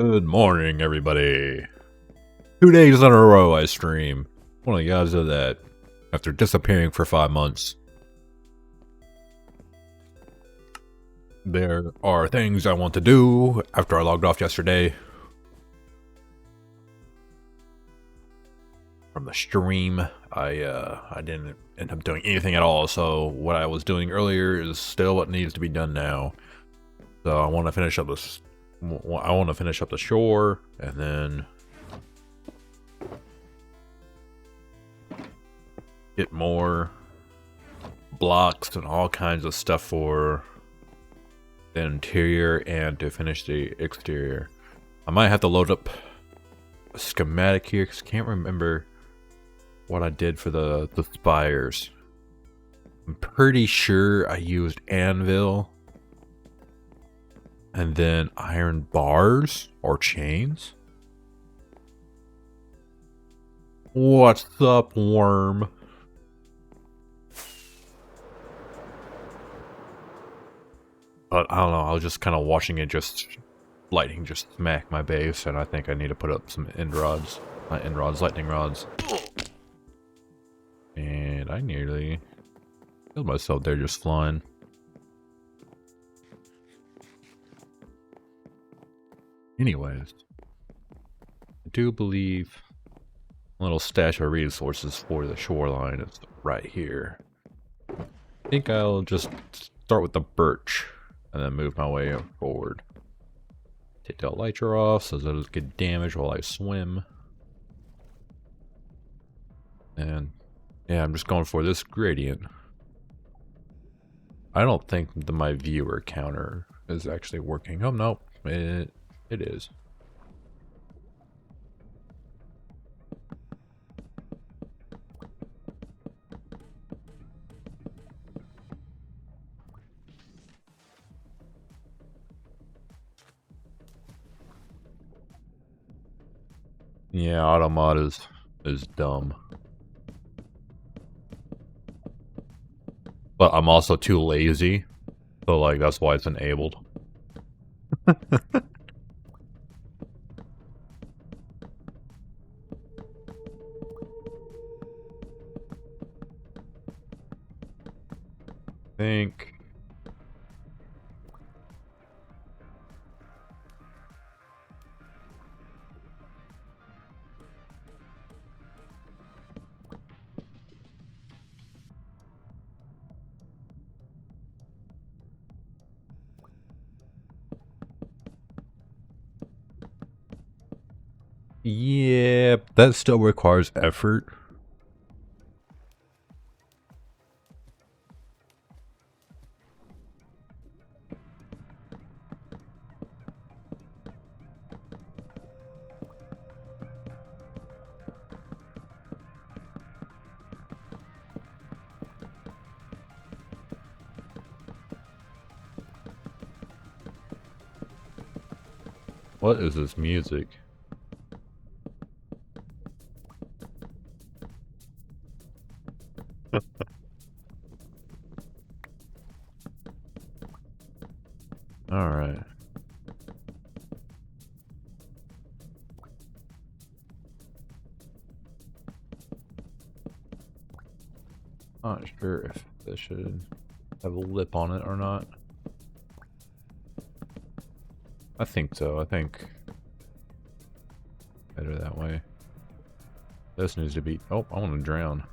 Good morning, everybody. 2 days in a row I stream. One of the guys did that after disappearing for 5 months. There are things I want to do after I logged off yesterday from the stream. I didn't end up doing anything at all, so what I was doing earlier is still what needs to be done now. So I want to finish up this. I want to finish up the shore and then get more blocks and all kinds of stuff for the interior and to finish the exterior. I might have to load up a schematic here because I can't remember what I did for the spires. I'm pretty sure I used anvil and then iron bars or chains. What's up, worm? But I don't know, I was just kind of watching it lightning just smack my base, and I think I need to put up some end rods. Not end rods, lightning rods. And I nearly killed myself there just flying. Anyways, I do believe a little stash of resources for the shoreline is right here. I think I'll just start with the birch and then move my way forward. Take the elytra off so that it'll get damaged while I swim. And yeah, I'm just going for this gradient. I don't think my viewer counter is actually working. Oh no, it is. Yeah, automod is dumb. But I'm also too lazy. So like that's why it's enabled. Think yeah, that still requires effort. What is this music? Alright. Not sure if this should have a lip on it or not. I think so. I think better that way. This needs to be... Oh, I want to drown.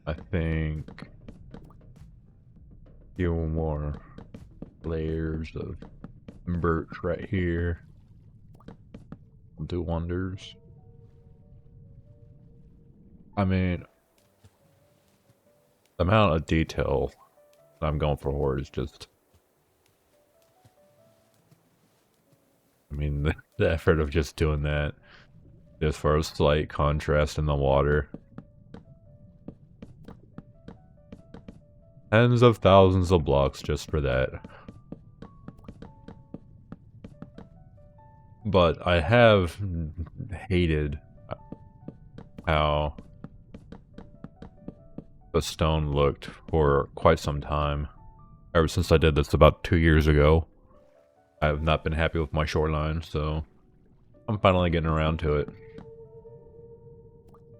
I think a few more layers of birch right here will do wonders. I mean, the amount of detail I'm going for is just... I mean, the effort of just doing that, just for a slight contrast in the water. Tens of thousands of blocks just for that. But I have hated how the stone looked for quite some time. Ever since I did this about 2 years ago, I have not been happy with my shoreline, so I'm finally getting around to it.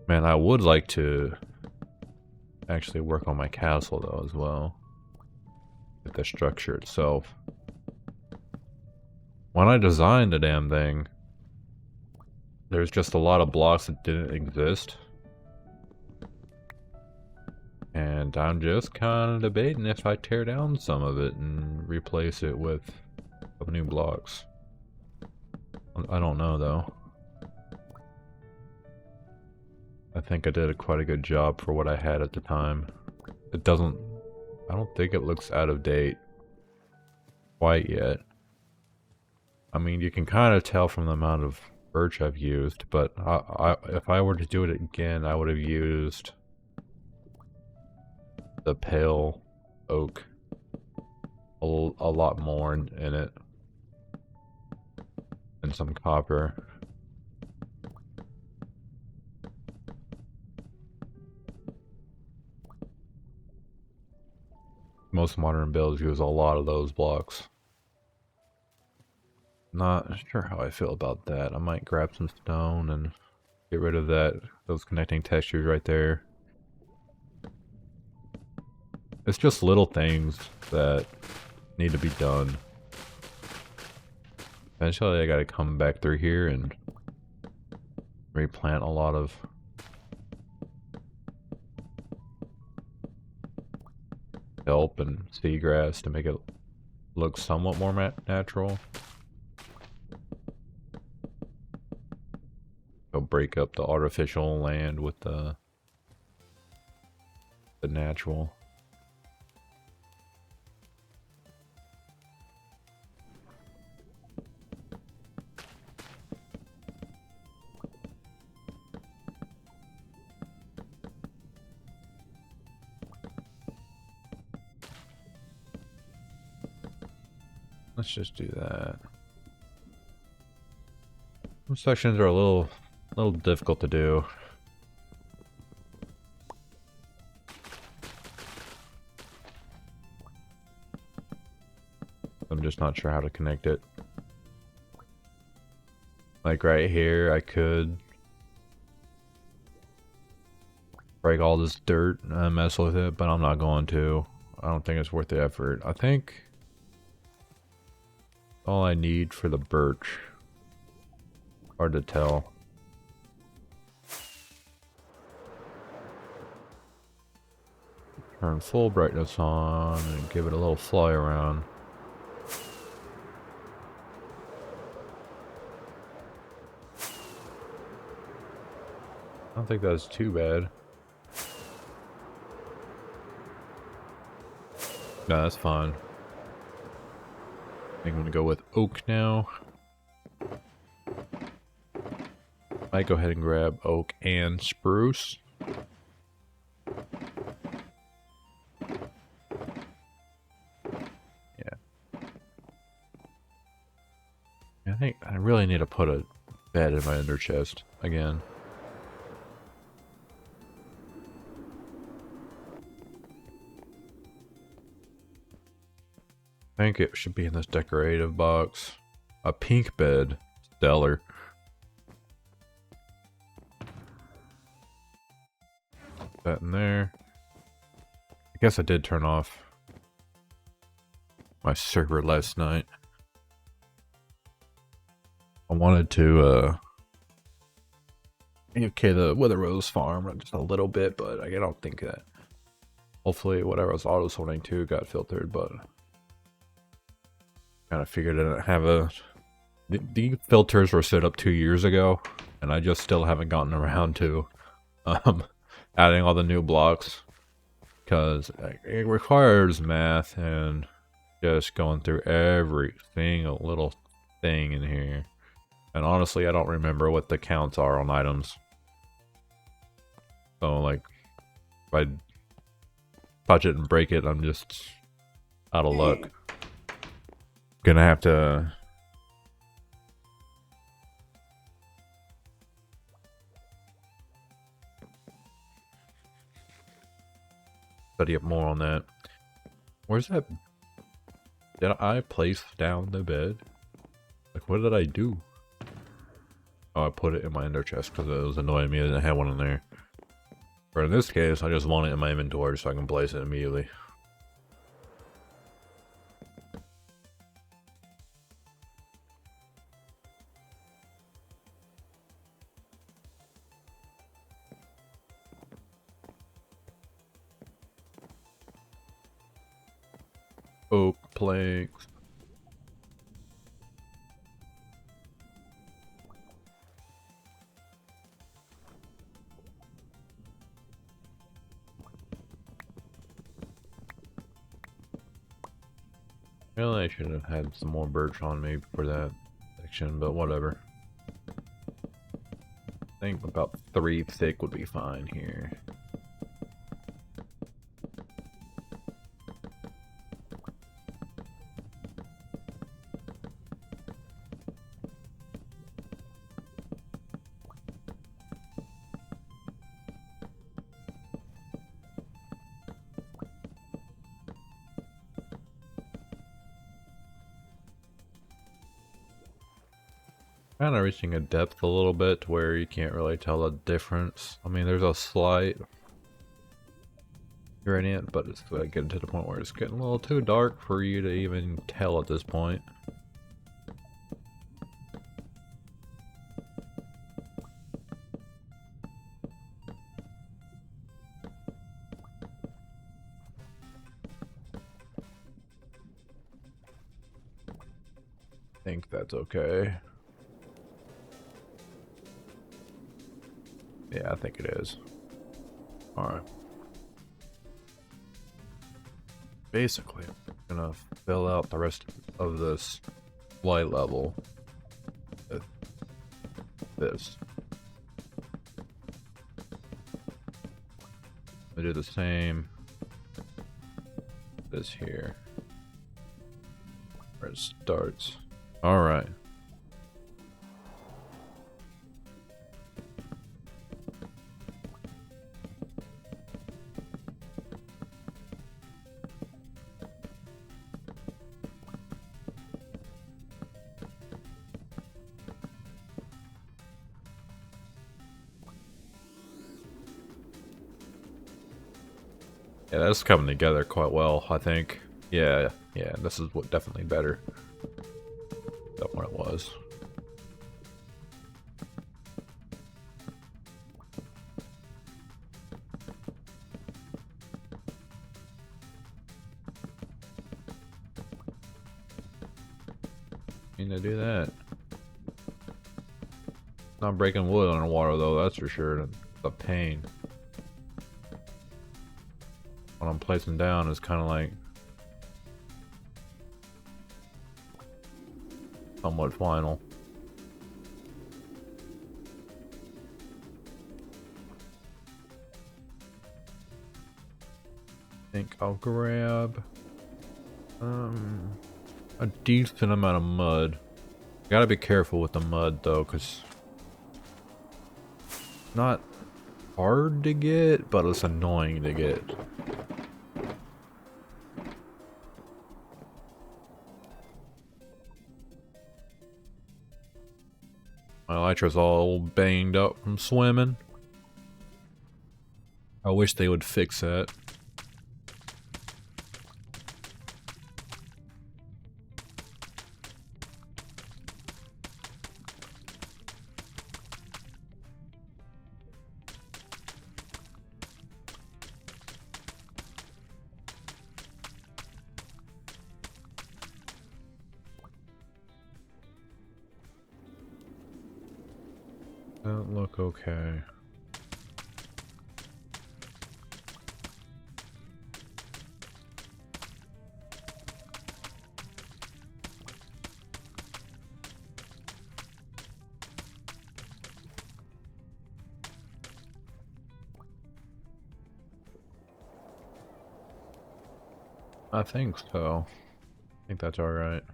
Man, I would like to actually work on my castle though as well. With the structure itself. When I designed the damn thing, there's just a lot of blocks that didn't exist. And I'm just kind of debating if I tear down some of it and replace it with some new blocks. I don't know though. I think I did quite a good job for what I had at the time. It doesn't... I don't think it looks out of date quite yet. I mean, you can kind of tell from the amount of birch I've used, but if I were to do it again, I would have used the pale oak a lot more in it, and some copper. Most modern builds use a lot of those blocks. Not sure how I feel about that. I might grab some stone and get rid of those connecting textures right there. It's just little things that need to be done. Eventually I gotta come back through here and replant a lot of kelp and seagrass to make it look somewhat more natural. Go break up the artificial land with the natural. Let's just do that. Some sections are a little difficult to do. I'm just not sure how to connect it. Like right here, I could break all this dirt and mess with it, but I'm not going to. I don't think it's worth the effort. I think all I need for the birch. Hard to tell. Turn full brightness on and give it a little fly around. I don't think that's too bad. No, that's fine. I think I'm gonna go with oak now. Might go ahead and grab oak and spruce. I think I really need to put a bed in my ender chest again. I think it should be in this decorative box. A pink bed. Stellar. Put that in there. I guess I did turn off my server last night. I wanted to okay the Wither Rose farm just a little bit, but I don't think that. Hopefully whatever I was auto sorting to got filtered, but kind of figured I didn't have the filters were set up 2 years ago, and I just still haven't gotten around to adding all the new blocks, because it requires math and just going through every single little thing in here. And honestly, I don't remember what the counts are on items. So, like, if I touch it and break it, I'm just out of luck. Gonna have to... study up more on that. Where's that? Did I place down the bed? Like, what did I do? Oh, I put it in my ender chest because it was annoying me. I didn't have one in there. But in this case, I just want it in my inventory so I can place it immediately. Oak planks. Really, I should have had some more birch on me for that section, but whatever. I think about 3 thick would be fine here. Kind of reaching a depth a little bit where you can't really tell the difference. I mean, there's a slight gradient, but it's getting to the point where it's getting a little too dark for you to even tell at this point. I think that's okay. Yeah, I think it is. Alright. Basically, I'm gonna fill out the rest of this light level with this. I do the same this here where it starts. Alright. Yeah, that's coming together quite well, I think. Yeah, this is what definitely better than what it was. Need to do that. Not breaking wood underwater though, that's for sure. It's a pain. What I'm placing down is kind of like somewhat final. I think I'll grab a decent amount of mud. Gotta be careful with the mud though, because it's not hard to get, but it's annoying to get. My elytra's all banged up from swimming. I wish they would fix that. That look okay. I think so. I think that's alright.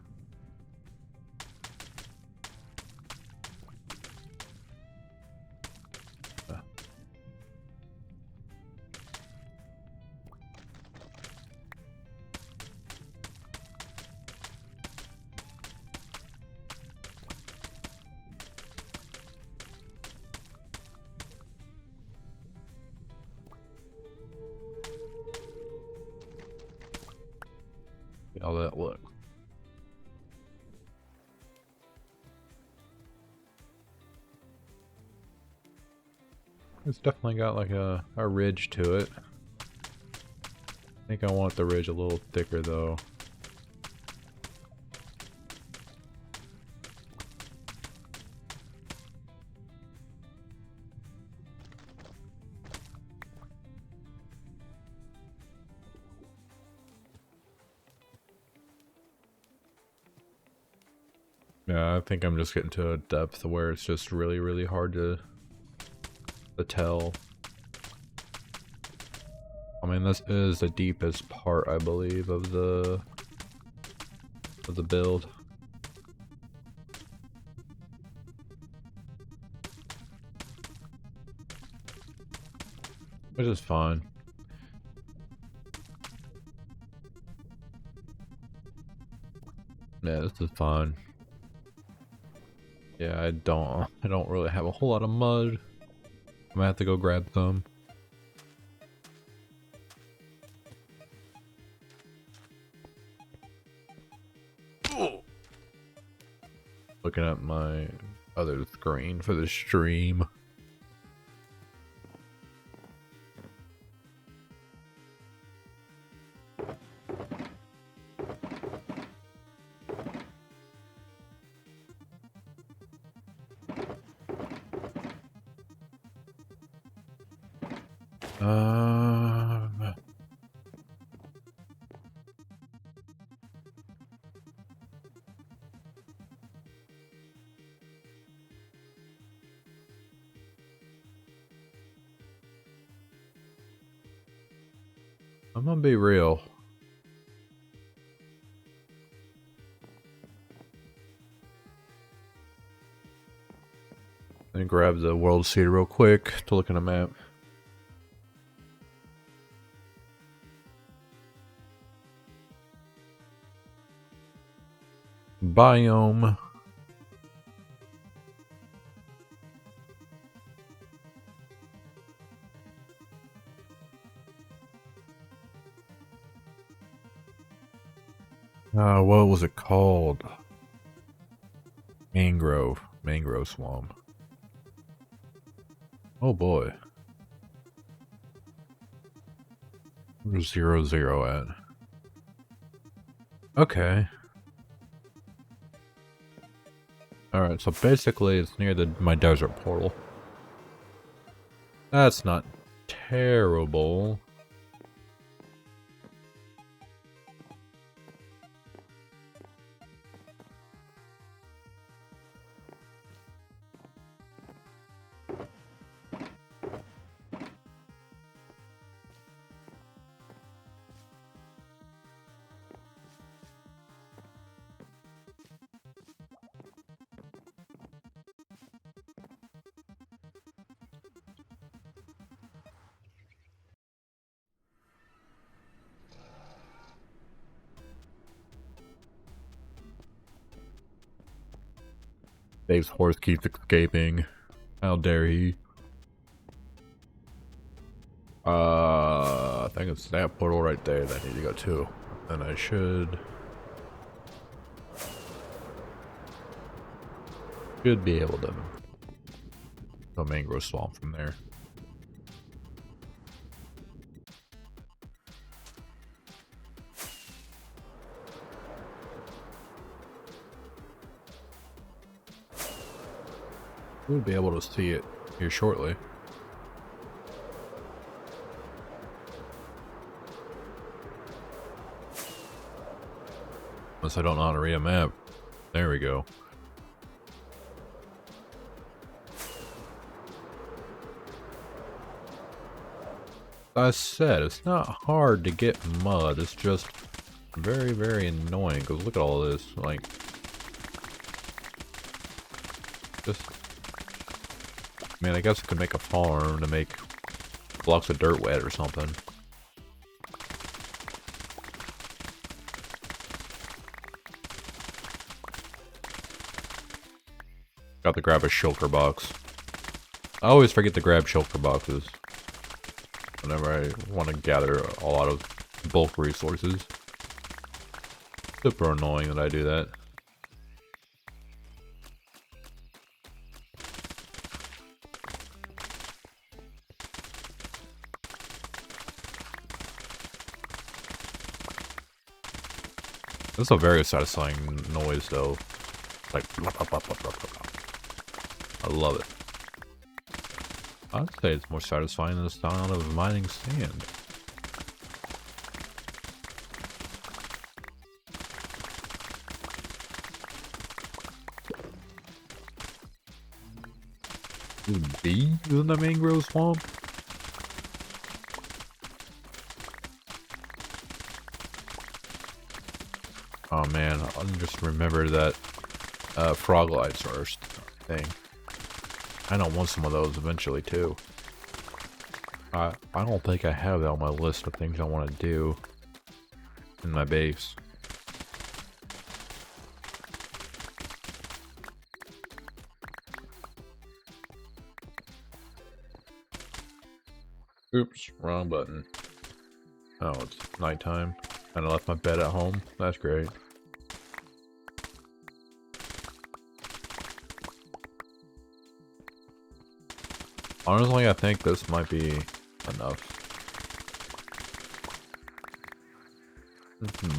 All that look. It's definitely got like a ridge to it. I think I want the ridge a little thicker though. Yeah, I think I'm just getting to a depth where it's just really, really hard to tell. I mean, this is the deepest part, I believe, of the build. Which is fine. Yeah, this is fine. Yeah, I don't really have a whole lot of mud. I'm gonna have to go grab some. Looking at my other screen for the stream. I'm gonna be real. Let me grab the world seed real quick to look at a map. Biome. What was it called? Mangrove swamp. Oh boy. Where's 0 at? Okay. Alright, so basically it's near my desert portal. That's not terrible. Dave's horse keeps escaping. How dare he? I think it's that portal right there that I need to go to. And I should be able to go mangrove swamp from there. We'll be able to see it here shortly. Unless I don't know how to read a map. There we go. I said, it's not hard to get mud, it's just very, very annoying, because look at all this, like, just, I mean, I guess I could make a farm to make blocks of dirt wet or something. Got to grab a shulker box. I always forget to grab shulker boxes whenever I want to gather a lot of bulk resources. Super annoying that I do that. This is a very satisfying noise, though. Like, blah, blah, blah, blah, blah, blah. I love it. I'd say it's more satisfying than the sound of mining sand. Bees in the mangrove swamp? Oh man, I just remember that frog lights are a thing. I don't want some of those eventually too. I don't think I have that on my list of things I want to do in my base. Oops, wrong button. Oh, it's nighttime. And I left my bed at home. That's great. Honestly, I think this might be enough.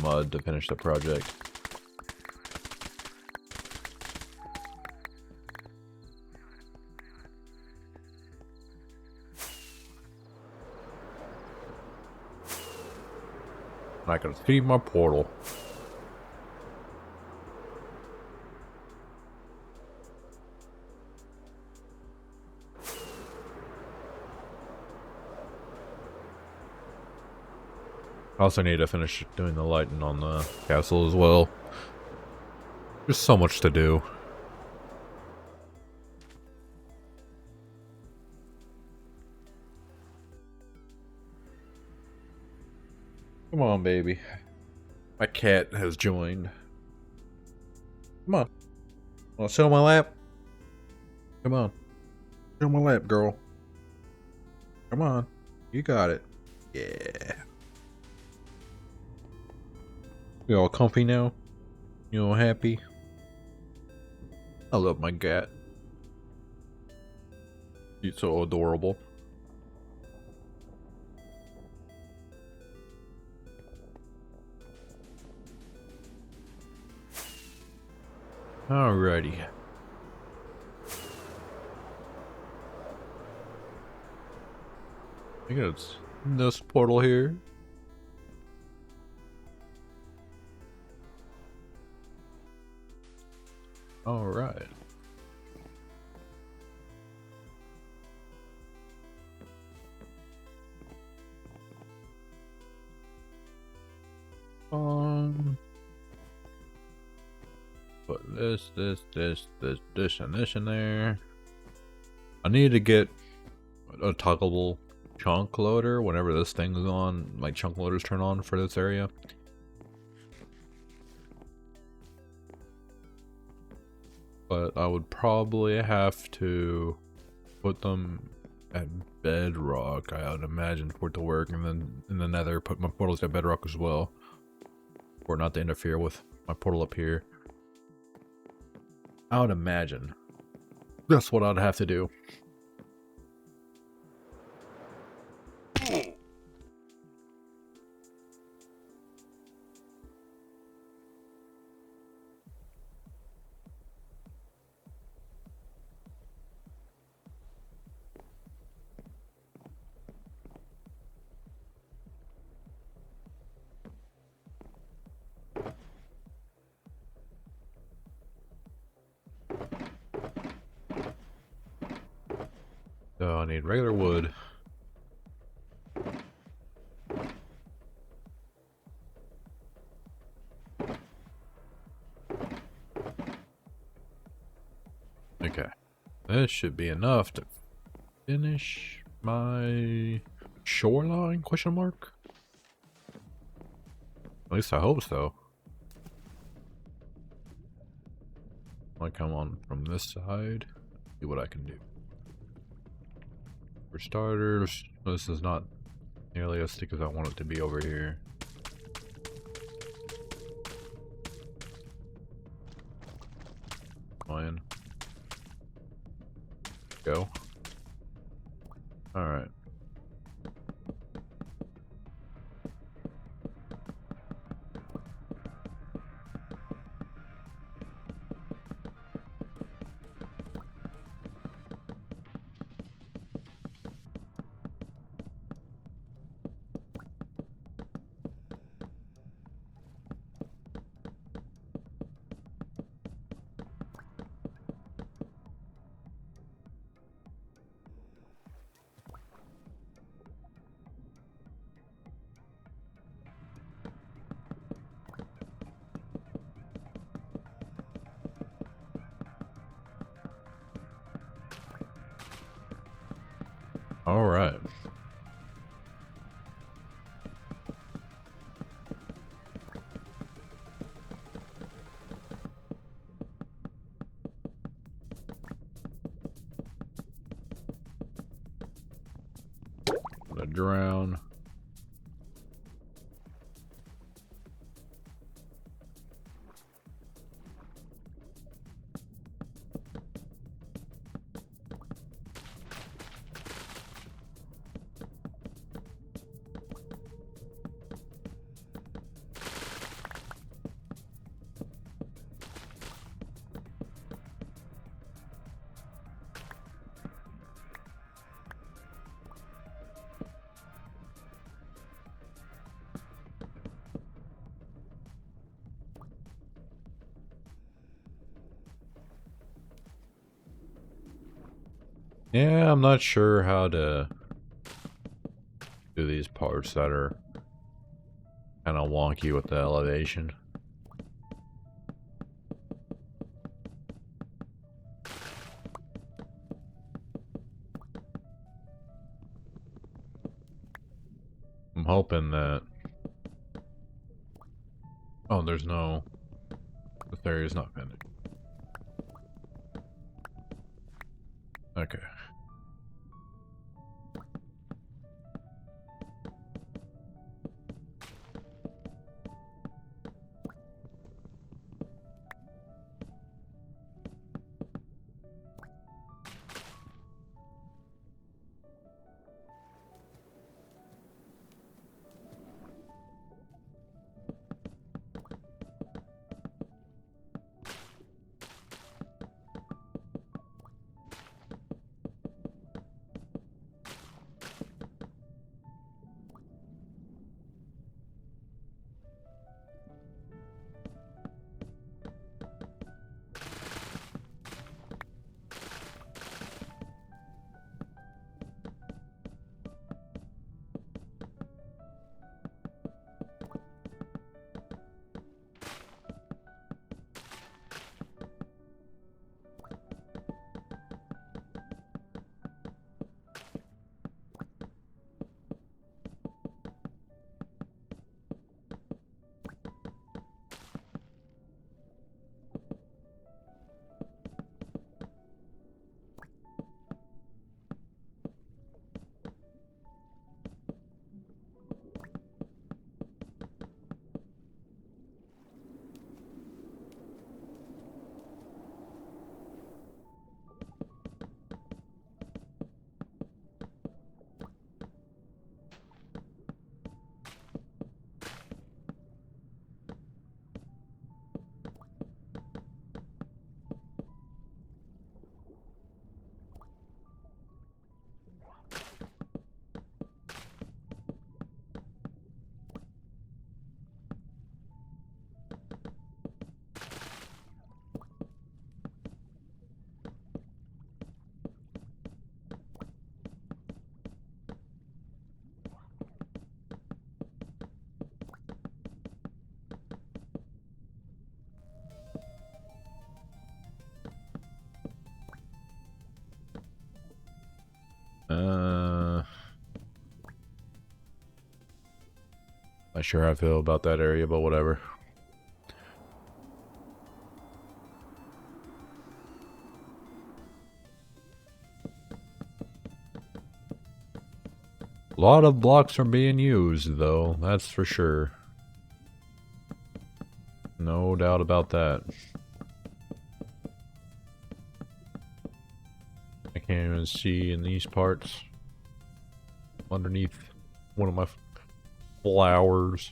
Mud to finish the project. I can see my portal. I also need to finish doing the lighting on the castle as well. There's so much to do. Come on, baby. My cat has joined. Come on. Want to sit on my lap? Come on. Sit on my lap, girl. Come on. You got it. Yeah. You all comfy now? You all happy? I love my cat. He's so adorable. Alrighty. I think it's this portal here. Alright. Put this, and this in there. I need to get a toggleable chunk loader whenever this thing's on, like chunk loaders turn on for this area. But I would probably have to put them at bedrock, I would imagine, for it to work, and then in the nether put my portals at bedrock as well, for it not to interfere with my portal up here. I would imagine that's what I'd have to do. So I need regular wood. Okay, this should be enough to finish my shoreline, question mark? At least I hope so. I come on from this side, see what I can do. For starters, this is not nearly as thick as I want it to be over here. Fine. Go. Alright. Alright. Gonna drown. Yeah, I'm not sure how to do these parts that are kind of wonky with the elevation. I'm hoping that... Oh, there's no... This area's not finished. Okay. Not sure how I feel about that area, but whatever. A lot of blocks are being used, though, that's for sure. No doubt about that. I can't even see in these parts underneath one of my flowers.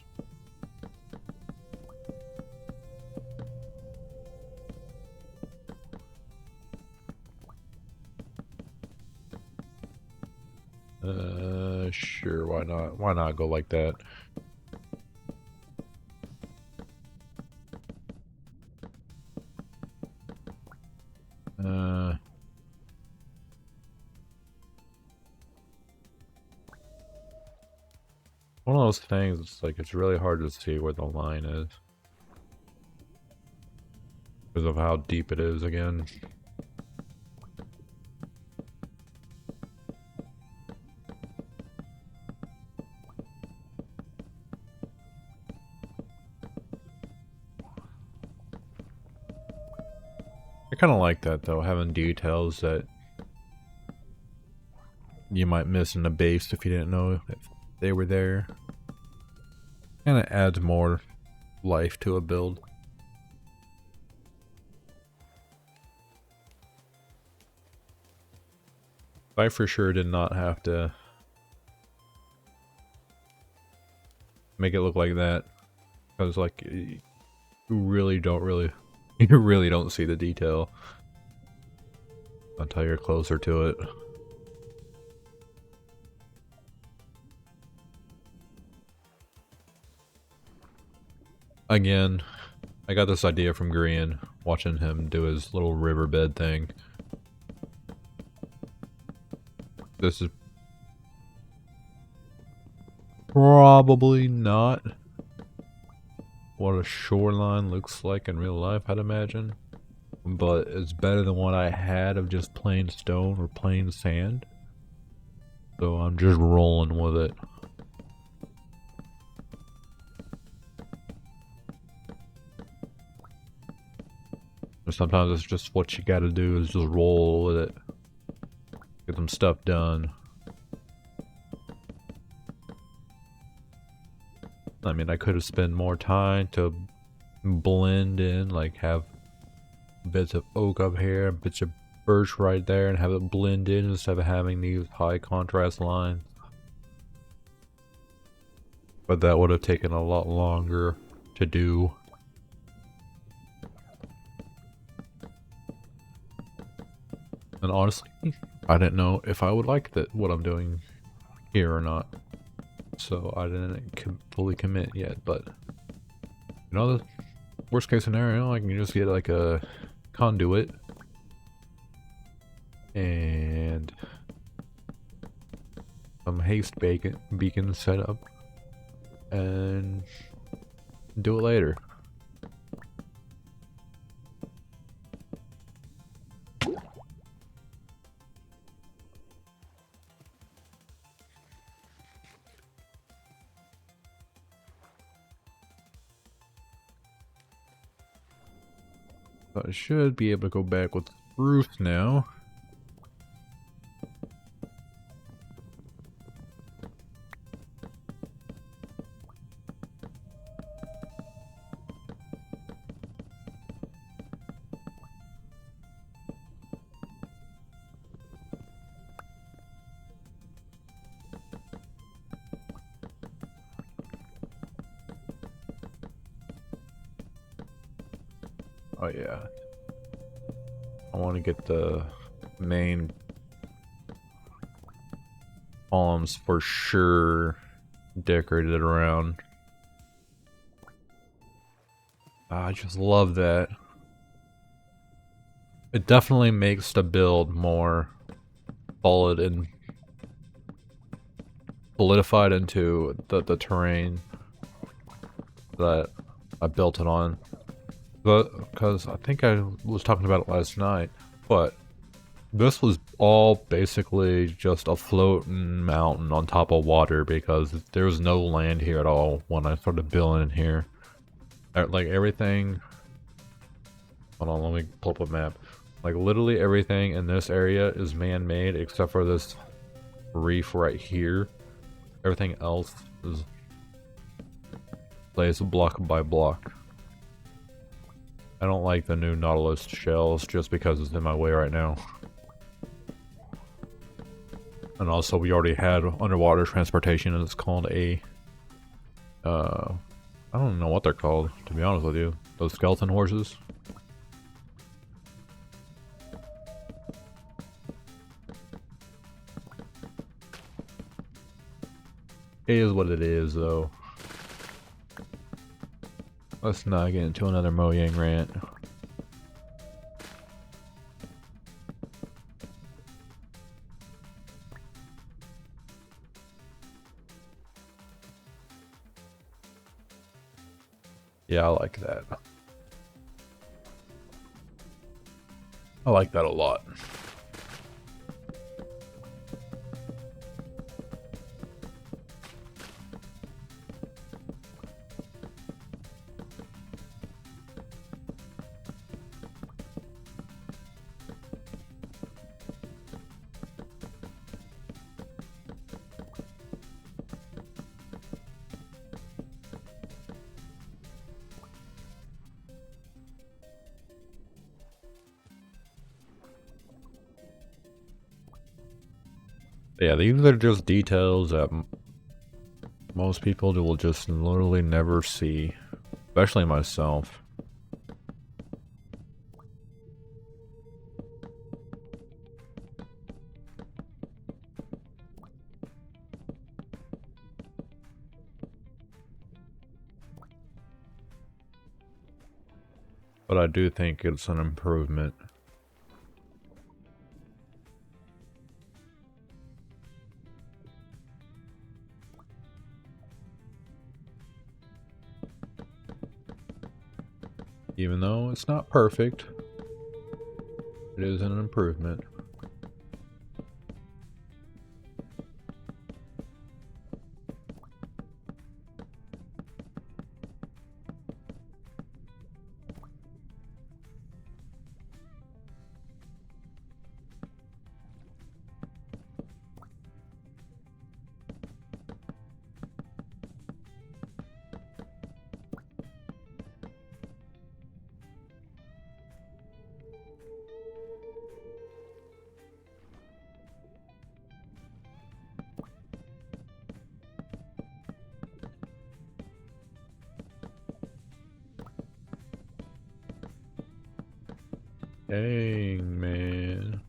Sure, why not? Why not go like that? One of those things, it's like, it's really hard to see where the line is. Because of how deep it is again. I kind of like that though, having details that you might miss in the base if you didn't know if they were there. Kind of adds more life to a build. I for sure did not have to make it look like that, because like you really don't see the detail until you're closer to it. Again, I got this idea from Grian, watching him do his little riverbed thing. This is probably not what a shoreline looks like in real life, I'd imagine. But it's better than what I had of just plain stone or plain sand. So I'm just rolling with it. Sometimes it's just what you gotta do is just roll with it. Get some stuff done. I mean, I could have spent more time to blend in, like have bits of oak up here, bits of birch right there, and have it blend in instead of having these high contrast lines. But that would have taken a lot longer to do. And honestly, I didn't know if I would like what I'm doing here or not. So I didn't fully commit yet, but you know, the worst case scenario, I can just get like a conduit and some haste beacon set up and do it later. I should be able to go back with Ruth now. Oh yeah. I want to get the main columns for sure decorated around. I just love that. It definitely makes the build more solid and solidified into the terrain that I built it on. Because I think I was talking about it last night, but this was all basically just a floating mountain on top of water because there was no land here at all when I started building here. Like everything, hold on, let me pull up a map. Like literally everything in this area is man-made except for this reef right here. Everything else is placed block by block. I don't like the new Nautilus shells just because it's in my way right now. And also we already had underwater transportation, and it's called a I don't know what they're called, to be honest with you. Those skeleton horses. It is what it is, though. Let's not get into another Mojang rant. Yeah, I like that. I like that a lot. Yeah, these are just details that most people will just literally never see, especially myself. But I do think it's an improvement. Even though it's not perfect, it is an improvement. Dang, man.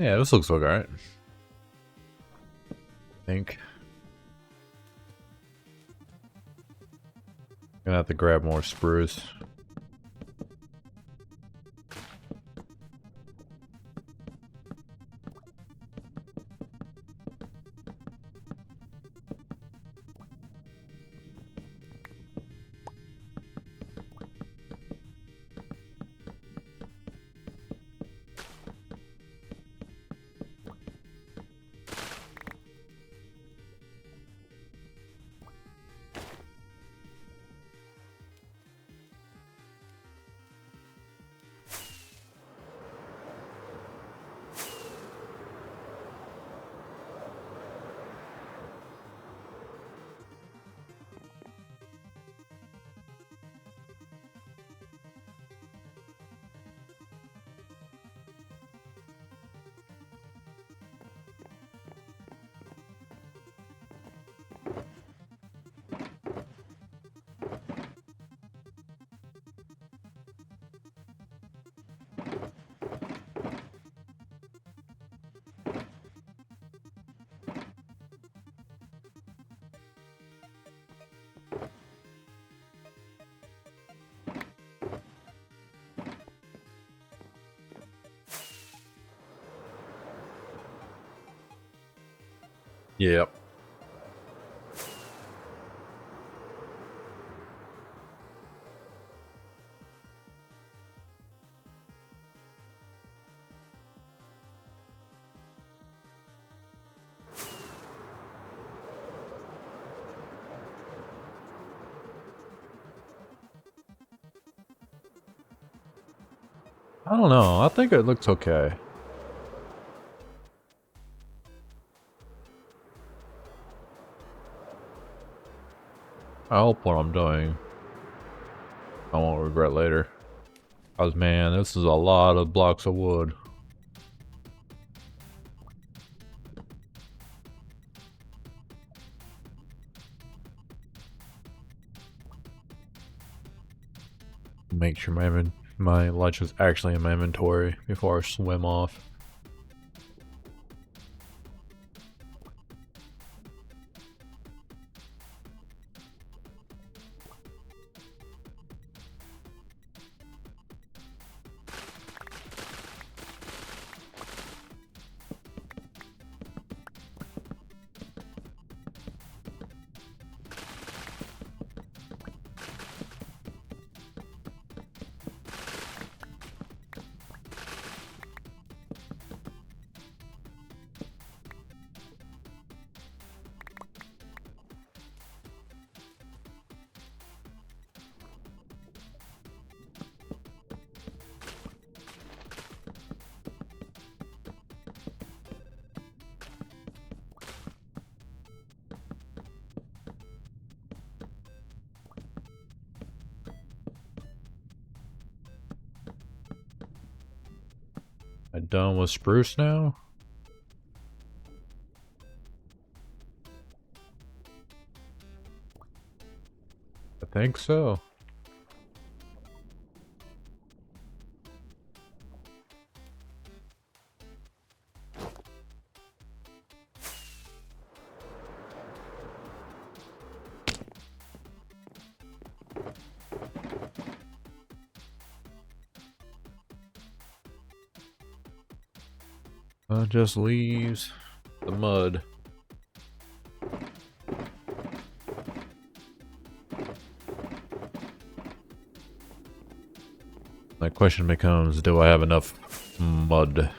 Yeah, this looks alright. I think. Gonna have to grab more spruce. Yep. I don't know. I think it looks okay. I hope what I'm doing I won't regret later. Cause man, this is a lot of blocks of wood. Make sure my lunch is actually in my inventory before I swim off. I done with spruce now? I think so. Just leaves the mud. My question becomes, do I have enough mud?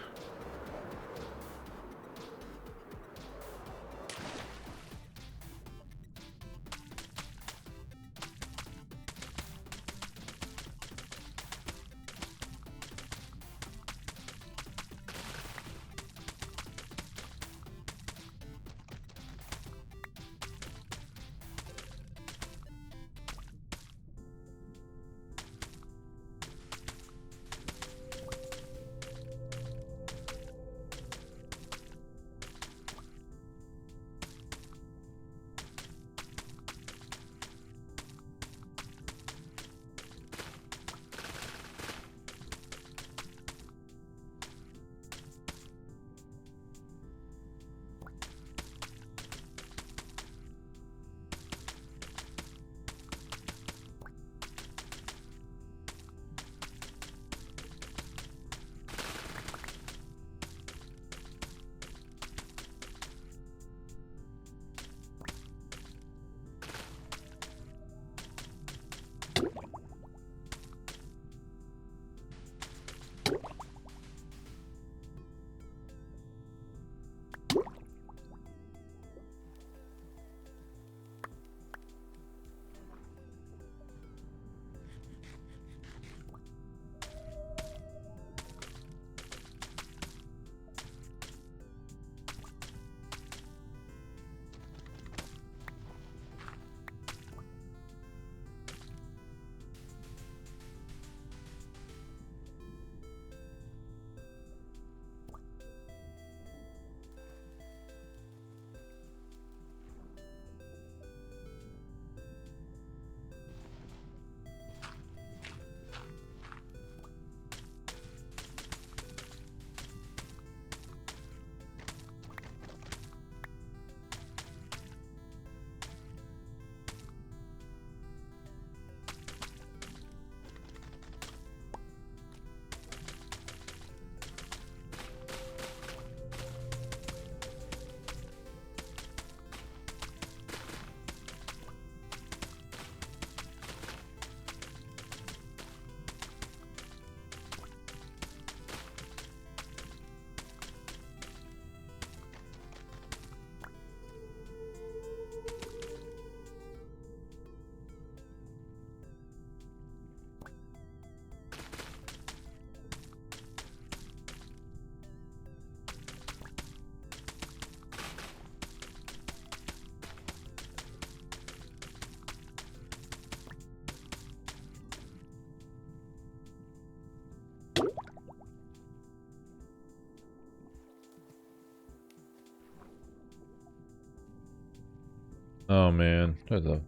Oh man, there's a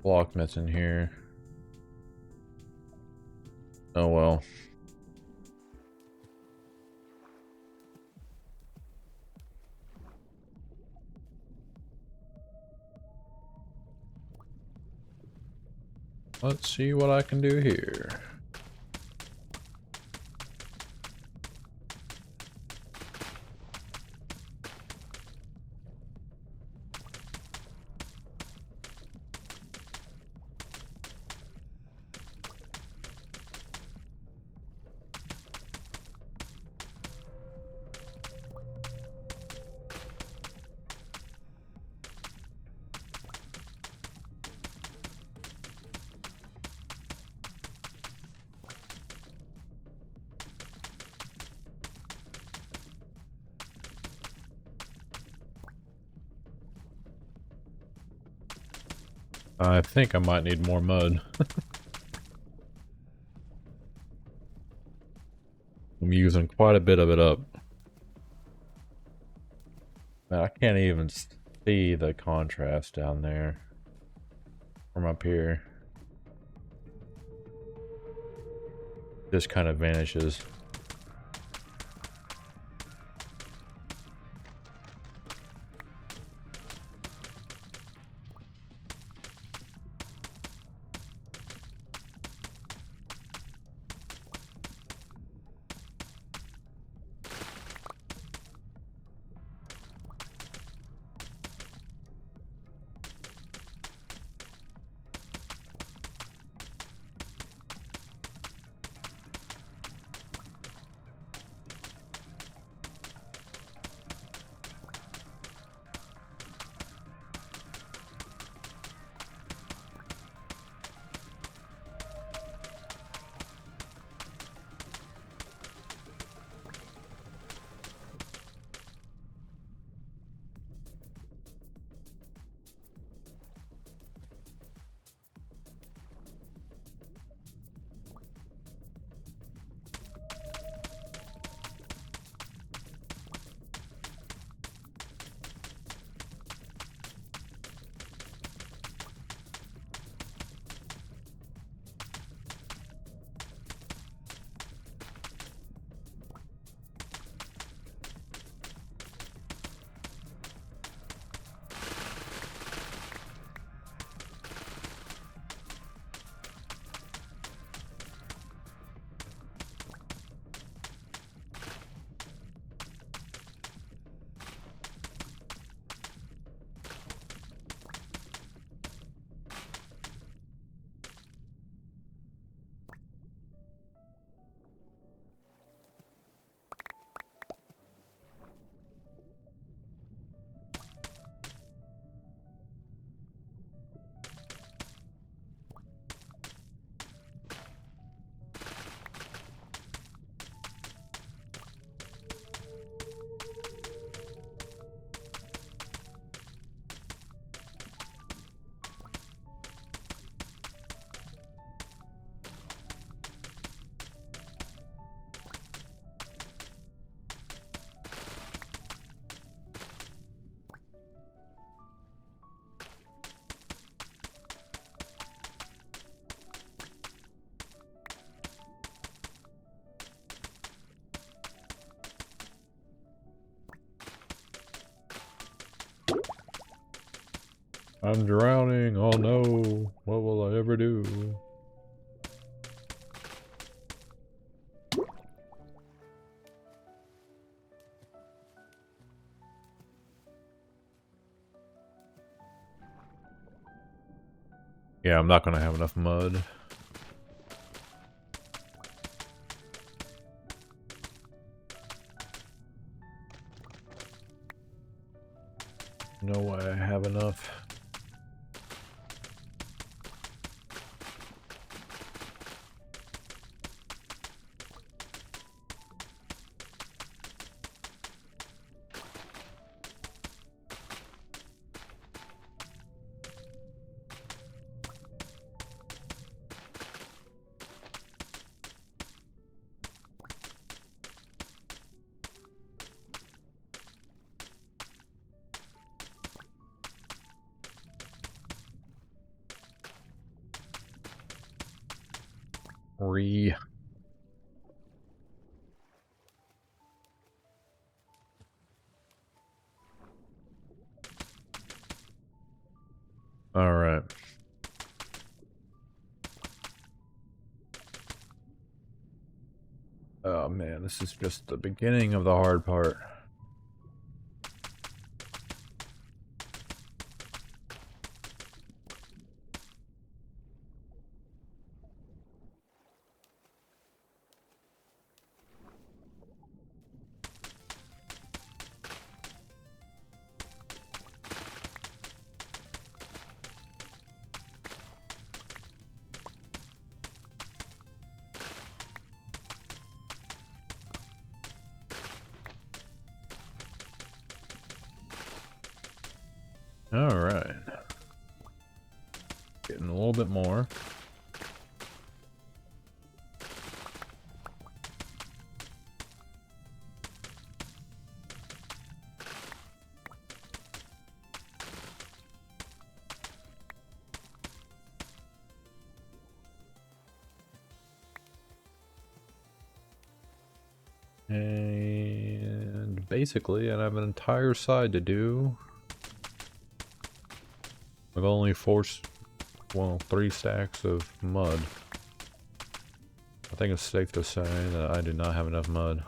block missing here. Oh well. Let's see what I can do here. I think I might need more mud. I'm using quite a bit of it up. Man, I can't even see the contrast down there from up here. Just kind of vanishes. I'm drowning. Oh no. What will I ever do? Yeah, I'm not gonna have enough mud. No way I have enough. Re. All right. Oh man, this is just the beginning of the hard part. All right. Getting a little bit more. And basically, I have an entire side to do. With only well, 3 stacks of mud. I think it's safe to say that I do not have enough mud.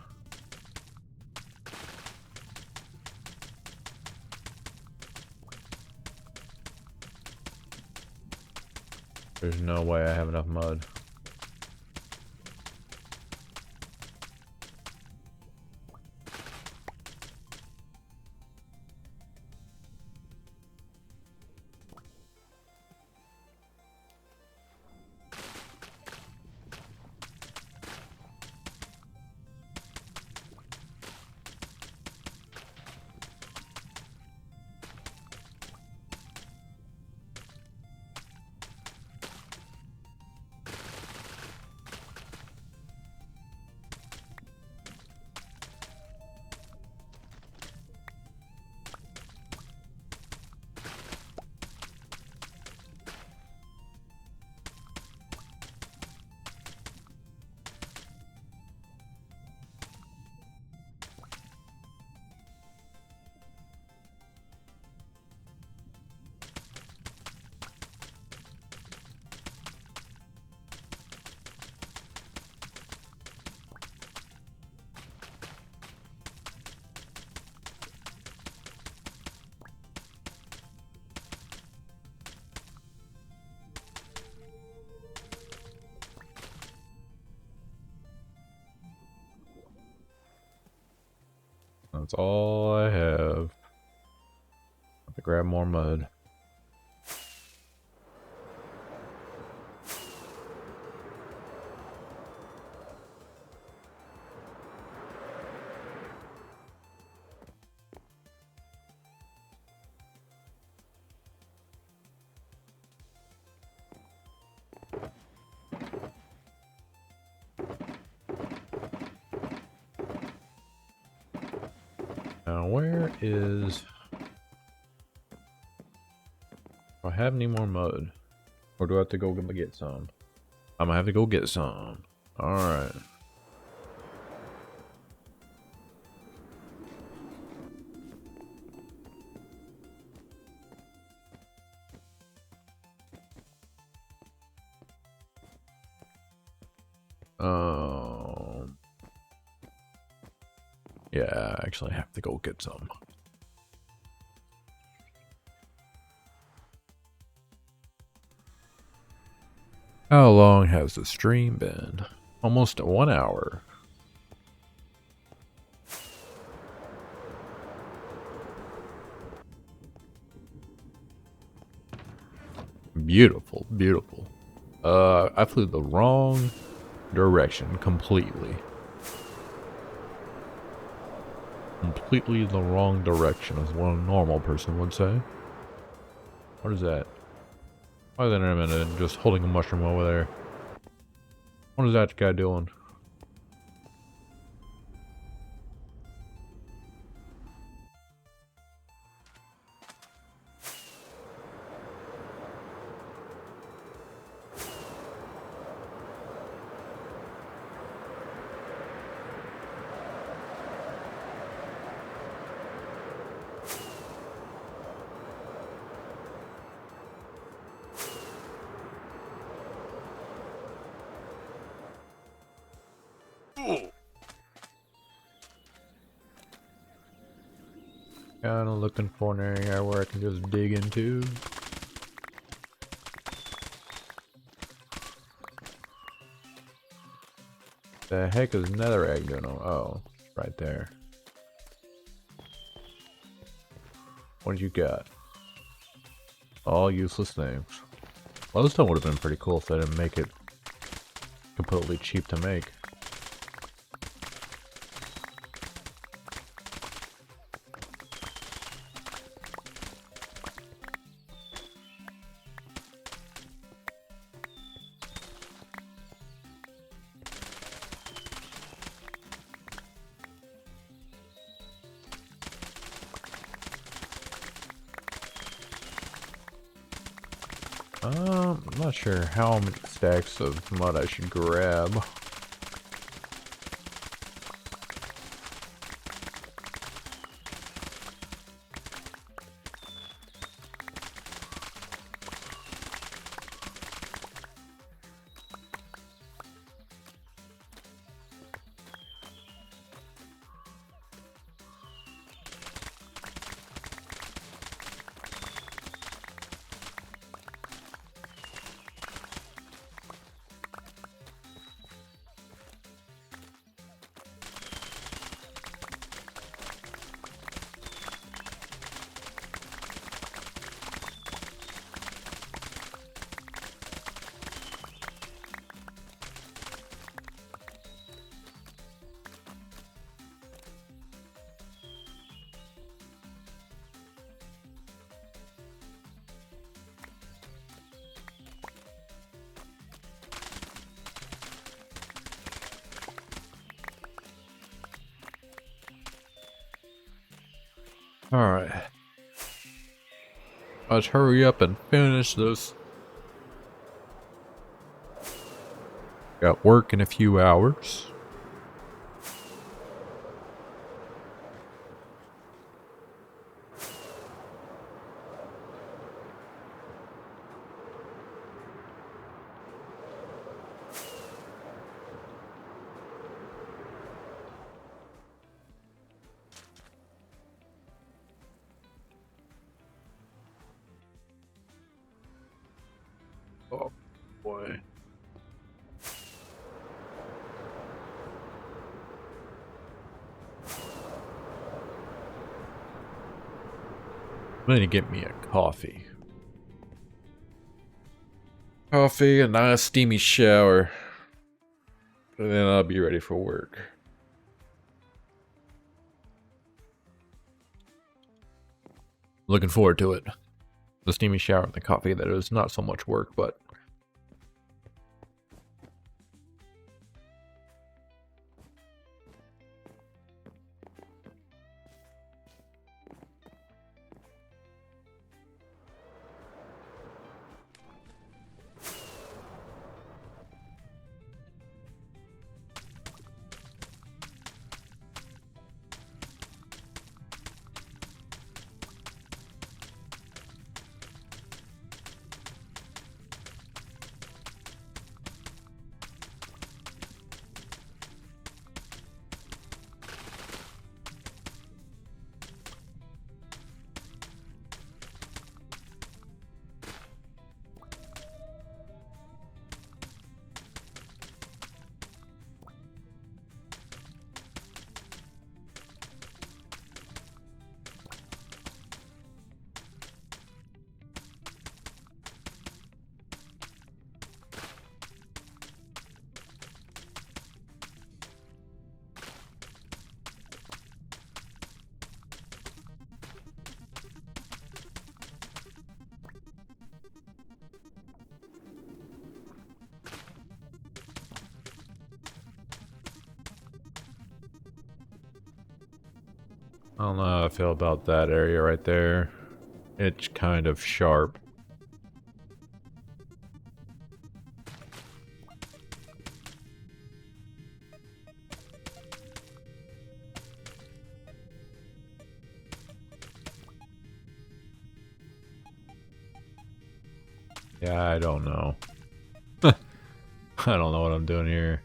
There's no way I have enough mud. That's all I have. Have to grab more mud. Now, where is... Do I have any more mud? Or do I have to go get some? I'm gonna have to go get some. Alright. Yeah, I actually have to go get some. How long has the stream been? Almost 1 hour. Beautiful, beautiful. I flew the wrong direction completely. Completely the wrong direction, as what a normal person would say. What is that? Why is that intermittent just holding a mushroom over there? What is that guy doing? Kinda looking for an area where I can just dig into. The heck is netherrack doing? Oh, right there. What you got? All useless things. Glowstone would have been pretty cool if they didn't make it completely cheap to make. I'm not sure how many stacks of mud I should grab. Alright. Let's hurry up and finish this. Got work in a few hours. Oh boy. I'm gonna get me a coffee. Coffee, a nice steamy shower. And then I'll be ready for work. Looking forward to it. The steamy shower and the coffee, that is not so much work, but I don't know how I feel about that area right there. It's kind of sharp. Yeah, I don't know. I don't know what I'm doing here.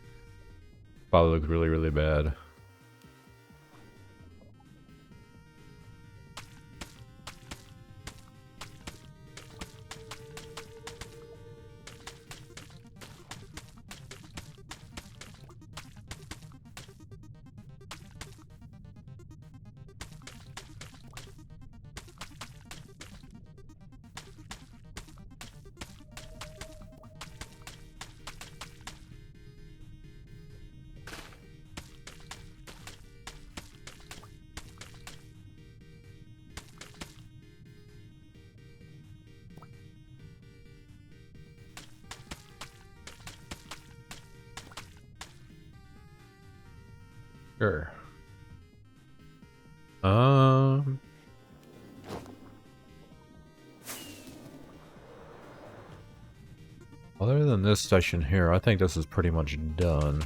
Probably looks really, really bad. Sure. Other than this section here, I think this is pretty much done.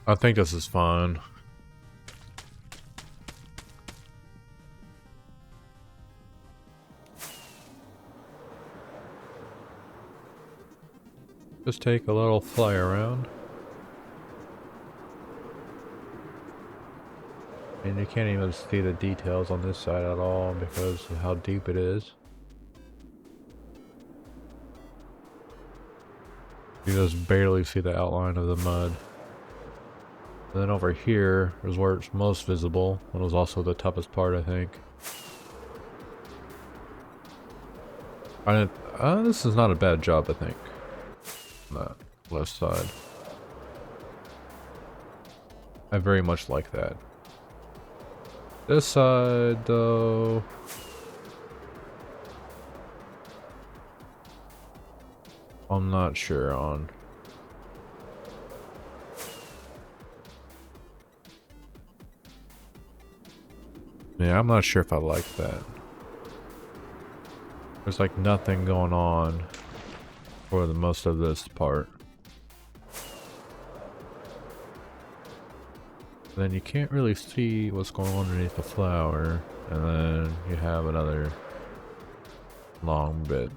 I think this is fine. Just take a little fly around. And you can't even see the details on this side at all because of how deep it is. You just barely see the outline of the mud. And then over here is where it's most visible. It was also the toughest part, I think. This is not a bad job, I think. On that left side. I very much like that. This side, though... I'm not sure on. Yeah, I'm not sure if I like that. There's like nothing going on for the most of this part. Then you can't really see what's going on underneath the flower, and then you have another long bit.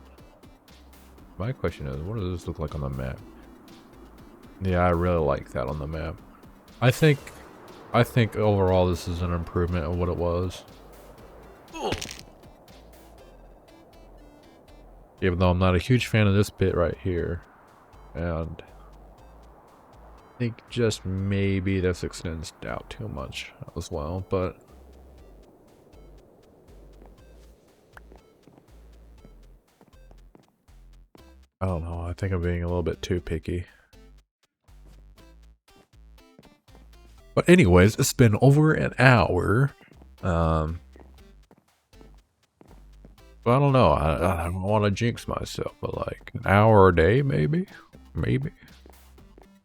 My question is, what does this look like on the map? Yeah, I really like that on the map. I think overall this is an improvement of what it was. Even though I'm not a huge fan of this bit right here. And I think just maybe this extends out too much as well, but I don't know, I think I'm being a little bit too picky. But anyways, it's been over an hour. I don't know. I don't want to jinx myself, but like an hour a day, maybe? Maybe.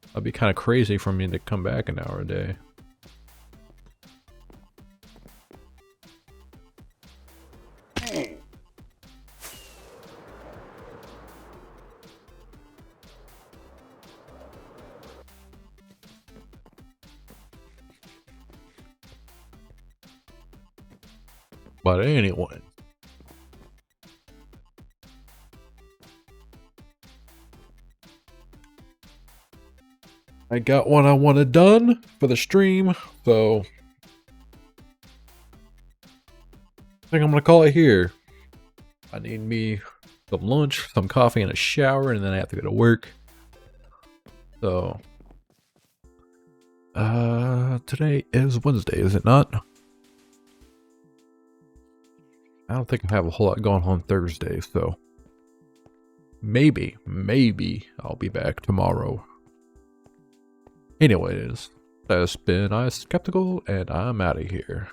That'd be kind of crazy for me to come back an hour a day. But anyway. I got what I wanted done for the stream, so I think I'm gonna call it here. I need me some lunch, some coffee, and a shower, and then I have to go to work. So, today is Wednesday, is it not? I don't think I have a whole lot going on Thursday, so maybe I'll be back tomorrow. Anyways, That's been iSkeptical, and I'm out of here.